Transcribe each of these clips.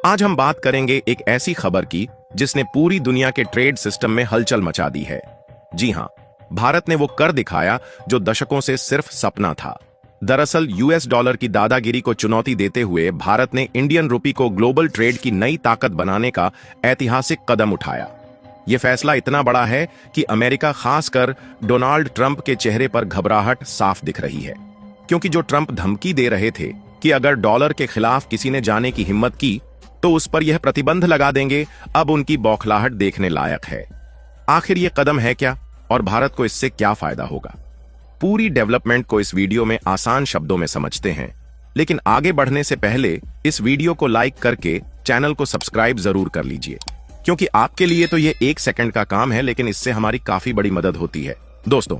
आज हम बात करेंगे एक ऐसी खबर की जिसने पूरी दुनिया के ट्रेड सिस्टम में हलचल मचा दी है। जी हां, भारत ने वो कर दिखाया जो दशकों से सिर्फ सपना था। दरअसल यूएस डॉलर की दादागिरी को चुनौती देते हुए भारत ने इंडियन रुपी को ग्लोबल ट्रेड की नई ताकत बनाने का ऐतिहासिक कदम उठाया। यह फैसला इतना बड़ा है कि अमेरिका, खासकर डोनाल्ड ट्रंप के चेहरे पर घबराहट साफ दिख रही है, क्योंकि जो ट्रंप धमकी दे रहे थे कि अगर डॉलर के खिलाफ किसी ने जाने की हिम्मत की तो उस पर यह प्रतिबंध लगा देंगे, अब उनकी बौखलाहट देखने लायक है। आखिर यह कदम है क्या और भारत को इससे क्या फायदा होगा? पूरी डेवलपमेंट को इस वीडियो में आसान शब्दों में समझते हैं, लेकिन आगे बढ़ने से पहले इस वीडियो को लाइक करके चैनल को सब्सक्राइब जरूर कर लीजिए, क्योंकि आपके लिए तो यह 1 सेकंड का काम है, लेकिन इससे हमारी काफी बड़ी मदद होती है। दोस्तों,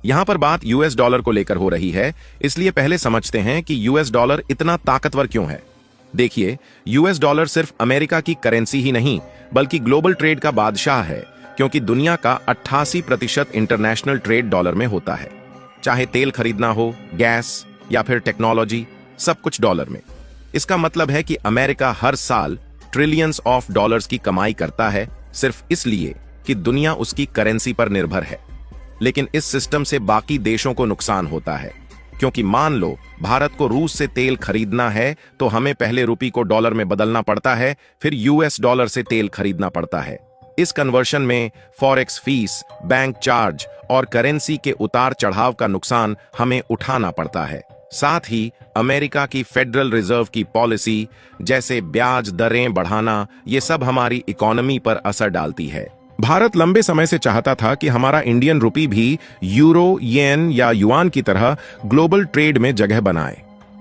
यहां पर बात यूएस डॉलर को लेकर हो रही है, इसलिए पहले समझते हैं कि यूएस डॉलर इतना ताकतवर क्यों है। देखिए, यूएस डॉलर सिर्फ अमेरिका की करेंसी ही नहीं बल्कि ग्लोबल ट्रेड का बादशाह है, क्योंकि दुनिया का 88% इंटरनेशनल ट्रेड डॉलर में होता है। चाहे तेल खरीदना हो, गैस या फिर टेक्नोलॉजी, सब कुछ डॉलर में। इसका मतलब है कि अमेरिका हर साल ट्रिलियंस ऑफ डॉलर्स की कमाई करता है, सिर्फ इसलिए कि दुनिया उसकी करेंसी पर निर्भर है। लेकिन इस सिस्टम से बाकी देशों को नुकसान होता है, क्योंकि मान लो भारत को रूस से तेल खरीदना है तो हमें पहले रुपये को डॉलर में बदलना पड़ता है, फिर यूएस डॉलर से तेल खरीदना पड़ता है। इस कन्वर्शन में फॉरेक्स फीस, बैंक चार्ज और करेंसी के उतार चढ़ाव का नुकसान हमें उठाना पड़ता है। साथ ही अमेरिका की फेडरल रिजर्व की पॉलिसी, जैसे ब्याज दरें बढ़ाना, ये सब हमारी इकोनॉमी पर असर डालती है। भारत लंबे समय से चाहता था कि हमारा इंडियन रुपी भी यूरो, येन या युआन की तरह ग्लोबल ट्रेड में जगह बनाए,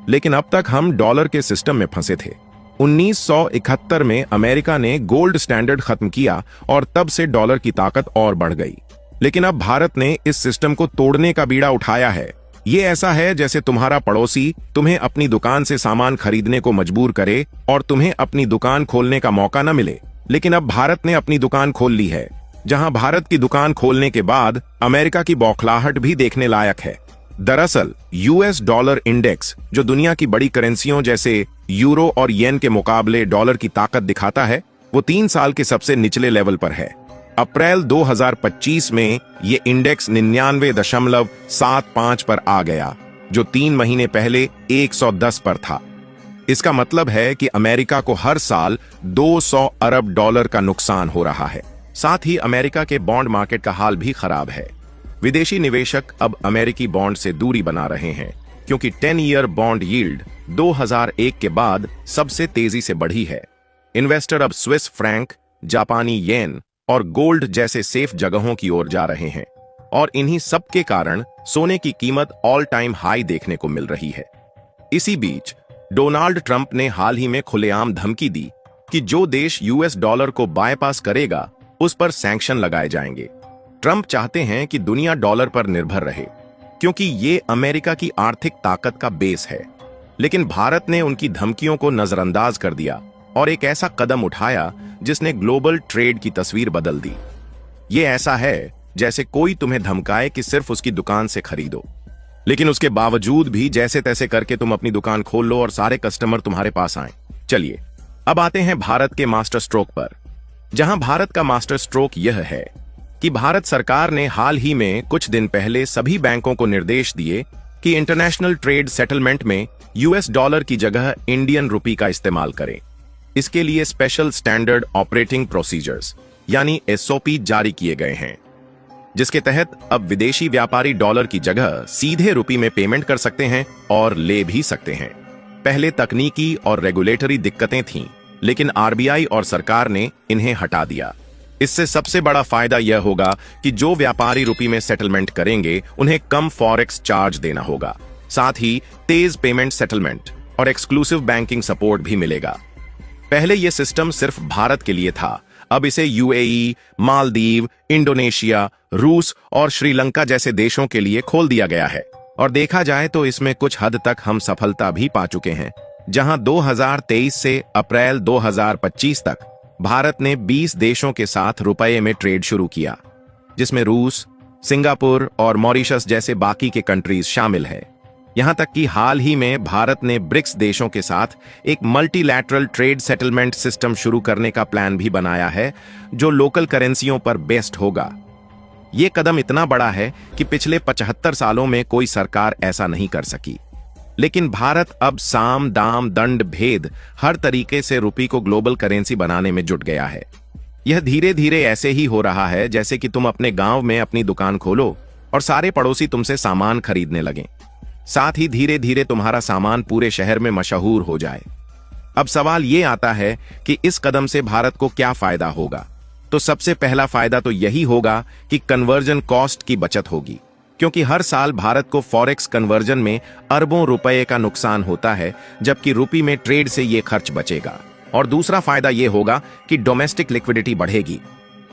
लेकिन अब तक हम डॉलर के सिस्टम में फंसे थे। 1971 में अमेरिका ने गोल्ड स्टैंडर्ड खत्म किया और तब से डॉलर की ताकत और बढ़ गई। लेकिन अब भारत ने इस सिस्टम को तोड़ने का बीड़ा उठाया है। ये ऐसा है जैसे तुम्हारा पड़ोसी तुम्हें अपनी दुकान से सामान खरीदने को मजबूर करे और तुम्हें अपनी दुकान खोलने का मौका न मिले। लेकिन अब भारत ने अपनी दुकान खोल ली है, जहां भारत की दुकान खोलने के बाद अमेरिका की बौखलाहट भी देखने लायक है। दरअसल यूएस डॉलर इंडेक्स, जो दुनिया की बड़ी करेंसियों जैसे यूरो और येन के मुकाबले डॉलर की ताकत दिखाता है, वो 3 साल के सबसे निचले लेवल पर है। अप्रैल 2025 में ये इंडेक्स 99.75 पर आ गया, जो 3 महीने पहले 110 पर था। इसका मतलब है कि अमेरिका को हर साल 200 अरब डॉलर का नुकसान हो रहा है। साथ ही अमेरिका के बॉन्ड मार्केट का हाल भी खराब है। विदेशी निवेशक अब अमेरिकी बॉन्ड से दूरी बना रहे हैं, क्योंकि 10 ईयर बॉन्ड यील्ड 2001 के बाद सबसे तेजी से बढ़ी है। इन्वेस्टर अब स्विस फ्रैंक, जापानी येन और गोल्ड जैसे सेफ जगहों की ओर जा रहे हैं, और इन्हीं सब के कारण सोने की कीमत ऑल टाइम हाई देखने को मिल रही है। इसी बीच डोनाल्ड ट्रंप ने हाल ही में खुलेआम धमकी दी कि जो देश यूएस डॉलर को बायपास करेगा उस पर सैंक्शन लगाए जाएंगे। ट्रंप चाहते हैं कि दुनिया डॉलर पर निर्भर रहे, क्योंकि ये अमेरिका की आर्थिक ताकत का बेस है। लेकिन भारत ने उनकी धमकियों को नजरअंदाज कर दिया और एक ऐसा कदम उठाया जिसने ग्लोबल ट्रेड की तस्वीर बदल दी। ये ऐसा है जैसे कोई तुम्हें धमकाए कि सिर्फ उसकी दुकान से खरीदो, लेकिन उसके बावजूद भी जैसे तैसे करके तुम अपनी दुकान खोल लो और सारे कस्टमर तुम्हारे पास आए। चलिए, अब आते हैं भारत के मास्टर स्ट्रोक पर, जहां भारत का मास्टर स्ट्रोक यह है कि भारत सरकार ने हाल ही में कुछ दिन पहले सभी बैंकों को निर्देश दिए कि इंटरनेशनल ट्रेड सेटलमेंट में यूएस डॉलर की जगह इंडियन रुपी का इस्तेमाल करें। इसके लिए स्पेशल स्टैंडर्ड ऑपरेटिंग प्रोसीजर्स यानी एसओपी जारी किए गए हैं, जिसके तहत अब विदेशी व्यापारी डॉलर की जगह सीधे रुपये में पेमेंट कर सकते हैं और ले भी सकते हैं। पहले तकनीकी और रेगुलेटरी दिक्कतें थीं, लेकिन आरबीआई और सरकार ने इन्हें हटा दिया। इससे सबसे बड़ा फायदा यह होगा कि जो व्यापारी रुपये में सेटलमेंट करेंगे उन्हें कम फॉरेक्स चार्ज देना होगा। साथ ही तेज पेमेंट सेटलमेंट और एक्सक्लूसिव बैंकिंग सपोर्ट भी मिलेगा। पहले यह सिस्टम सिर्फ भारत के लिए था, अब इसे यूएई, मालदीव, इंडोनेशिया, रूस और श्रीलंका जैसे देशों के लिए खोल दिया गया है। और देखा जाए तो इसमें कुछ हद तक हम सफलता भी पा चुके हैं, जहां 2023 से अप्रैल 2025 तक भारत ने 20 देशों के साथ रुपये में ट्रेड शुरू किया, जिसमें रूस, सिंगापुर और मॉरिशस जैसे बाकी के कंट्रीज शामिल हैं। यहां तक कि हाल ही में भारत ने ब्रिक्स देशों के साथ एक मल्टीलैटरल ट्रेड सेटलमेंट सिस्टम शुरू करने का प्लान भी बनाया है, जो लोकल करेंसियों पर बेस्ड होगा। यह कदम इतना बड़ा है कि पिछले 75 सालों में कोई सरकार ऐसा नहीं कर सकी। लेकिन भारत अब साम दाम दंड भेद हर तरीके से रुपये को ग्लोबल करेंसी बनाने में जुट गया है। यह धीरे धीरे ऐसे ही हो रहा है जैसे कि तुम अपने गांव में अपनी दुकान खोलो और सारे पड़ोसी तुमसे सामान खरीदने लगें। साथ ही धीरे धीरे तुम्हारा सामान पूरे शहर में मशहूर हो जाए। अब सवाल यह आता है कि इस कदम से भारत को क्या फायदा होगा। तो सबसे पहला फायदा तो यही होगा कि कन्वर्जन कॉस्ट की बचत होगी, क्योंकि हर साल भारत को फॉरेक्स कन्वर्जन में अरबों रुपए का नुकसान होता है, जबकि रुपये में ट्रेड से यह खर्च बचेगा। और दूसरा फायदा यह होगा कि डोमेस्टिक लिक्विडिटी बढ़ेगी।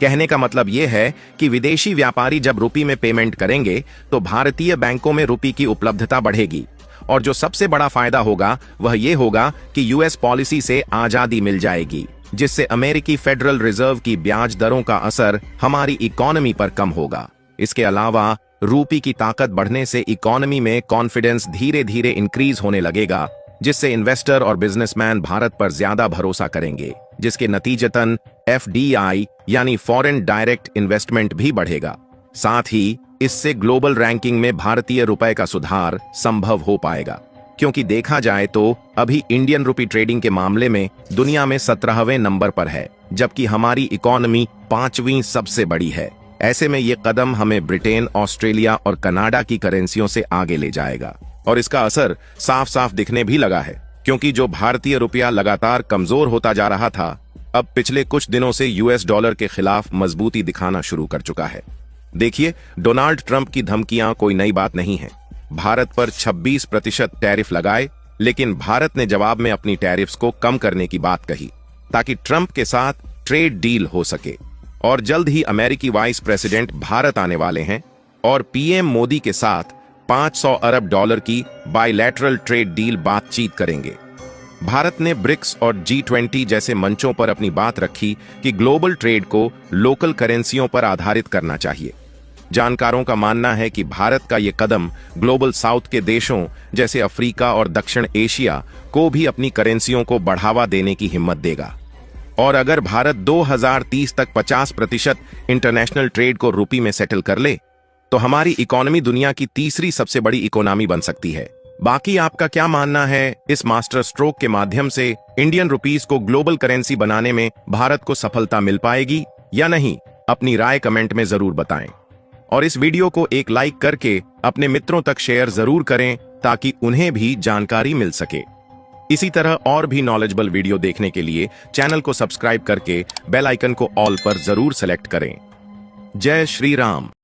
कहने का मतलब यह है कि विदेशी व्यापारी जब रुपये में पेमेंट करेंगे तो भारतीय बैंकों में रुपये की उपलब्धता बढ़ेगी। और जो सबसे बड़ा फायदा होगा वह यह होगा कि यूएस पॉलिसी से आजादी मिल जाएगी, जिससे अमेरिकी फेडरल रिजर्व की ब्याज दरों का असर हमारी इकोनॉमी पर कम होगा। इसके अलावा रुपये की ताकत बढ़ने से इकोनॉमी में कॉन्फिडेंस धीरे धीरे इंक्रीज होने लगेगा, जिससे इन्वेस्टर और बिजनेसमैन भारत पर ज्यादा भरोसा करेंगे, जिसके नतीजतन FDI यानी फॉरेन डायरेक्ट इन्वेस्टमेंट भी बढ़ेगा। साथ ही इससे ग्लोबल रैंकिंग में भारतीय रुपए का सुधार संभव हो पाएगा, क्योंकि देखा जाए तो अभी इंडियन रुपी ट्रेडिंग के मामले में दुनिया में 17वें नंबर पर है, जबकि हमारी इकोनॉमी 5वीं सबसे बड़ी है। ऐसे में ये कदम हमें ब्रिटेन, ऑस्ट्रेलिया और कनाडा की करेंसियों से आगे ले जाएगा। और इसका असर साफ साफ दिखने भी लगा है, क्योंकि जो भारतीय रुपया लगातार कमजोर होता जा रहा था, अब पिछले कुछ दिनों से US डॉलर के खिलाफ मजबूती दिखाना शुरू कर चुका है। देखिए, डोनाल्ड ट्रंप की धमकियां कोई नई बात नहीं है। भारत पर 26% टैरिफ लगाए, लेकिन भारत ने जवाब में अपनी टैरिफ्स को कम करने की बात कही, ताकि ट्रंप के साथ ट्रेड डील हो सके। और जल्द ही अमेरिकी वाइस प्रेसिडेंट भारत आने वाले हैं और PM मोदी के साथ 500 अरब डॉलर की बायलैटरल ट्रेड डील बातचीत करेंगे। भारत ने ब्रिक्स और G20 जैसे मंचों पर अपनी बात रखी कि ग्लोबल ट्रेड को लोकल करेंसियों पर आधारित करना चाहिए। जानकारों का मानना है कि भारत का यह कदम ग्लोबल साउथ के देशों जैसे अफ्रीका और दक्षिण एशिया को भी अपनी करेंसियों को बढ़ावा देने की हिम्मत देगा। और अगर भारत 2030 तक 50% इंटरनेशनल ट्रेड को रुपये में सेटल कर ले, तो हमारी इकोनॉमी दुनिया की तीसरी सबसे बड़ी इकोनॉमी बन सकती है। बाकी आपका क्या मानना है? इस मास्टर स्ट्रोक के माध्यम से इंडियन रुपीस को ग्लोबल करेंसी बनाने में भारत को सफलता मिल पाएगी या नहीं? अपनी राय कमेंट में जरूर बताएं और इस वीडियो को एक लाइक करके अपने मित्रों तक शेयर जरूर करें, ताकि उन्हें भी जानकारी मिल सके। इसी तरह और भी नॉलेजेबल वीडियो देखने के लिए चैनल को सब्सक्राइब करके बेल आइकन को ऑल पर जरूर सेलेक्ट करें। जय श्री राम।